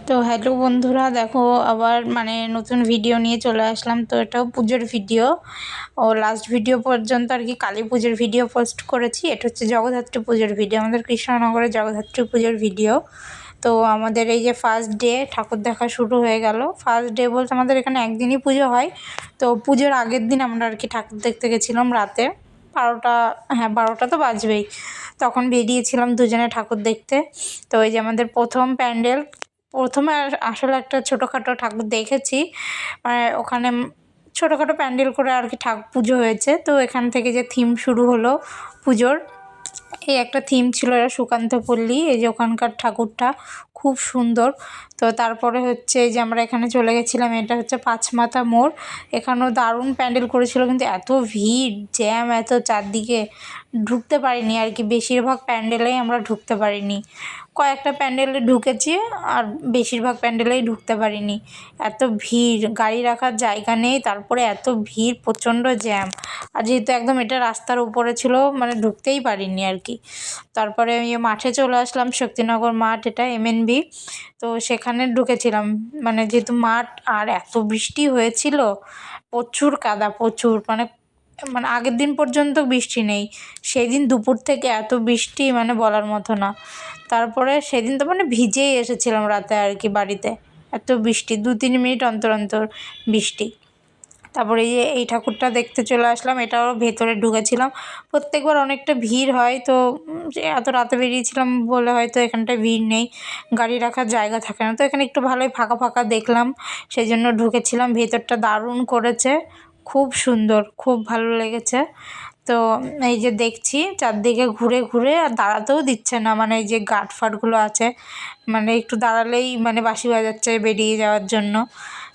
তো হ্যালো বন্ধুরা, দেখো আবার নতুন ভিডিও নিয়ে চলে আসলাম। তো এটাও পুজোর ভিডিও। লাস্ট ভিডিও পর্যন্ত আর কি কালী পুজোর ভিডিও পোস্ট করেছি। এটা হচ্ছে জগদ্ধাত্রী পুজোর ভিডিও, আমাদের কৃষ্ণনগরের জগদ্ধাত্রী পুজোর ভিডিও। তো আমাদের এই যে ফার্স্ট ডে ঠাকুর দেখা শুরু হয়ে গেল। ফার্স্ট ডে বলতে আমাদের এখানে একদিনই পুজো হয়। তো পুজোর আগের দিন আমরা আর কি ঠাকুর দেখতে গেছিলাম রাতে 12টা, হ্যাঁ 12টা তো বাজবেই। তখন বেরিয়েছিলাম দুজনে ঠাকুর দেখতে। তো এই যে আমাদের প্রথম প্যান্ডেল, প্রথমে আসলে একটা ছোটোখাটো ঠাকুর দেখেছি, ওখানে ছোটোখাটো প্যান্ডেল করে আর কি ঠাকুর পুজো হয়েছে। তো এখান থেকে যে থিম শুরু হলো পুজোর, এই একটা থিম ছিল, এটা সুকান্ত পল্লী। এই যে ওখানকার ঠাকুরটা খুব সুন্দর। তো তারপরে হচ্ছে এই যে আমরা এখানে চলে গেছিলাম, এটা হচ্ছে পাঁচমাথা মোড়। এখানেও দারুণ প্যান্ডেল করেছিল, কিন্তু এত ভিড়, জ্যাম এত চারদিকে, ঢুকতে পারিনি আর কি। বেশিরভাগ প্যান্ডেলেই আমরা ঢুকতে পারিনি, কয়েকটা প্যান্ডেলে ঢুকেছি আর বেশিরভাগ প্যান্ডেলেই ঢুকতে পারিনি। এত ভিড়, গাড়ি রাখার জায়গা নেই, তারপরে এত ভিড়, প্রচণ্ড জ্যাম। আর যেহেতু একদম এটা রাস্তার উপরে ছিল, ঢুকতেই পারিনি আর কি। তারপরে মাঠে চলে আসলাম, শক্তিনগর মাঠ, এটা এমএনবি। তো সেখানে ঢুকেছিলাম, যেহেতু মাঠ, আর এত বৃষ্টি হয়েছিল, প্রচুর কাদা, প্রচুর আগের দিন পর্যন্ত বৃষ্টি নেই, সেই দিন দুপুর থেকে এত বৃষ্টি বলার মতো না। তারপরে সেদিন তো ভিজেই এসেছিলাম রাতে আর কি বাড়িতে, এত বৃষ্টি, 2-3 মিনিট অন্তর অন্তর বৃষ্টি। তারপরে এই ঠাকুরটা দেখতে চলে আসলাম, এটাও ভেতরে ঢুকেছিলাম। প্রত্যেকবার অনেকটা ভিড় হয়, তো এত রাতে বেরিয়েছিলাম বলে হয়তো এখানটায় ভিড় নেই, গাড়ি রাখার জায়গা থাকে না। তো এখানে একটু ভালোই ফাঁকা ফাঁকা দেখলাম, সেই জন্য ঢুকেছিলাম। ভেতরটা দারুণ করেছে, খুব সুন্দর, খুব ভালো লেগেছে। তো এই যে দেখছি চারদিকে ঘুরে ঘুরে, আর দাঁড়াতেও দিচ্ছে না, এই যে গার্ড ফাটগুলো আছে, একটু দাঁড়ালেই বাঁশি বাজাচ্ছে বেরিয়ে যাওয়ার জন্য,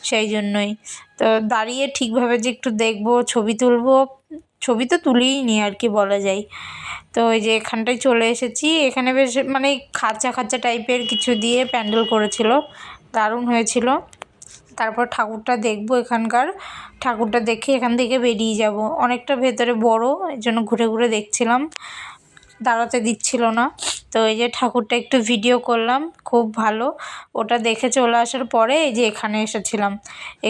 সেই জন্যই। তো দাঁড়িয়ে ঠিকভাবে যে একটু দেখবো, ছবি তুলবো, ছবি তো তুলিই নি আর কি বলা যায়। তো এই যে এখানটায় চলে এসেছি, এখানে বেশ খাঁচা খাঁচা টাইপের কিছু দিয়ে প্যান্ডেল করেছিল, দারুণ হয়েছিল। তারপর ঠাকুরটা দেখবো, এখানকার ঠাকুরটা দেখে এখান থেকে বেরিয়ে যাব। অনেকটা ভেতরে বড়, এই জন্য ঘুরে ঘুরে দেখছিলাম, দাঁড়াতে দিচ্ছিল না। তো এই যে ঠাকুরটা একটু ভিডিও করলাম, খুব ভালো। ওটা দেখে চলে আসার পরে এই যে এখানে এসেছিলাম,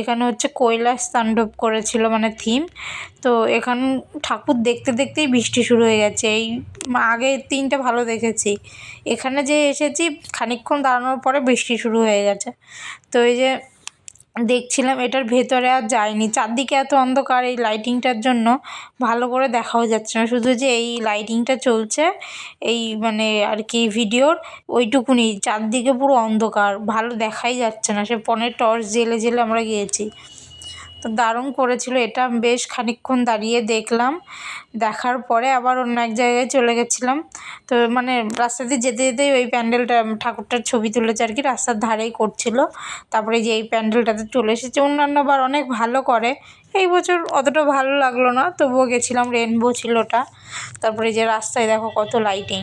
এখানে হচ্ছে কৈলাস তাণ্ডব করেছিল থিম। তো এখানে ঠাকুর দেখতে দেখতেই বৃষ্টি শুরু হয়ে গেছে। এই আগে 3টে ভালো দেখেছি, এখানে যে এসেছি খানিকক্ষণ দাঁড়ানোর পরে বৃষ্টি শুরু হয়ে গেছে। তো এই যে দেখছিলাম, এটার ভেতরে আর যাইনি, চারদিকে এত অন্ধকার, এই লাইটিংটার জন্য ভালো করে দেখাও যাচ্ছে না, শুধু যে এই লাইটিংটা চলছে এই আর কি ভিডিওর, ওইটুকুনি, চারদিকে পুরো অন্ধকার, ভালো দেখাই যাচ্ছে না। সে ফোনের টর্চ জেলে জেলে আমরা গিয়েছি। তো দারুণ করেছিল এটা, বেশ খানিকক্ষণ দাঁড়িয়ে দেখলাম, দেখার পরে আবার অন্য এক জায়গায় চলে গেছিলাম। তো রাস্তা দিয়ে যেতে যেতেই ওই প্যান্ডেলটা, ঠাকুরটার ছবি তুলেছে আর কি, রাস্তার ধারেই করছিল। তারপরে যে এই প্যান্ডেলটাতে চলে এসেছে, অন্যান্যবার অনেক ভালো করে, এই বছর অতটা ভালো লাগলো না, তবুও গেছিলাম, রেনবো ছিল ওটা। তারপরে যে রাস্তায় দেখো কত লাইটিং,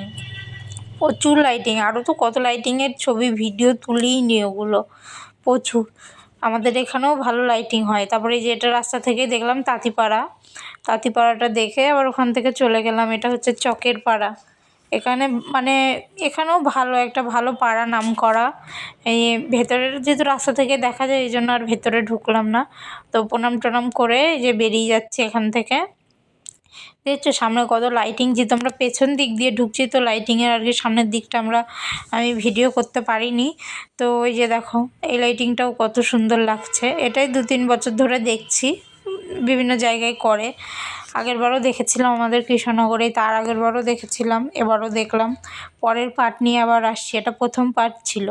প্রচুর লাইটিং, আরও তো কত লাইটিংয়ের ছবি ভিডিও তুলিই নি ওগুলো, প্রচুর। আমাদের এখানেও ভালো লাইটিং হয়। তারপরে যে এটা রাস্তা থেকে দেখলাম তাঁতিপাড়া, তাঁতিপাড়াটা দেখে আবার ওখান থেকে চলে গেলাম, এটা হচ্ছে চকের পাড়া। এখানে এখানেও ভালো একটা ভালো পাড়া, নাম করা। এই ভেতরের যেহেতু রাস্তা থেকে দেখা যায়, এই জন্য আর ভেতরে ঢুকলাম না। তো প্রণাম টনাম করে এই যে বেরিয়ে যাচ্ছি এখান থেকে। দেখছো সামনে কত লাইটিং, যেহেতু আমরা পেছন দিক দিয়ে ঢুকছি, তো লাইটিংয়ের আর কি সামনের দিকটা আমি ভিডিও করতে পারিনি। তো ওই যে দেখো এই লাইটিংটাও কত সুন্দর লাগছে, এটাই 2-3 বছর ধরে দেখছি, বিভিন্ন জায়গায় করে। আগেরবারও দেখেছিলাম আমাদের কৃষ্ণনগরে, তার আগেরবারও দেখেছিলাম, এবারও দেখলাম। পরের পার্ট নিয়ে আবার আসছি, এটা প্রথম পার্ট ছিল।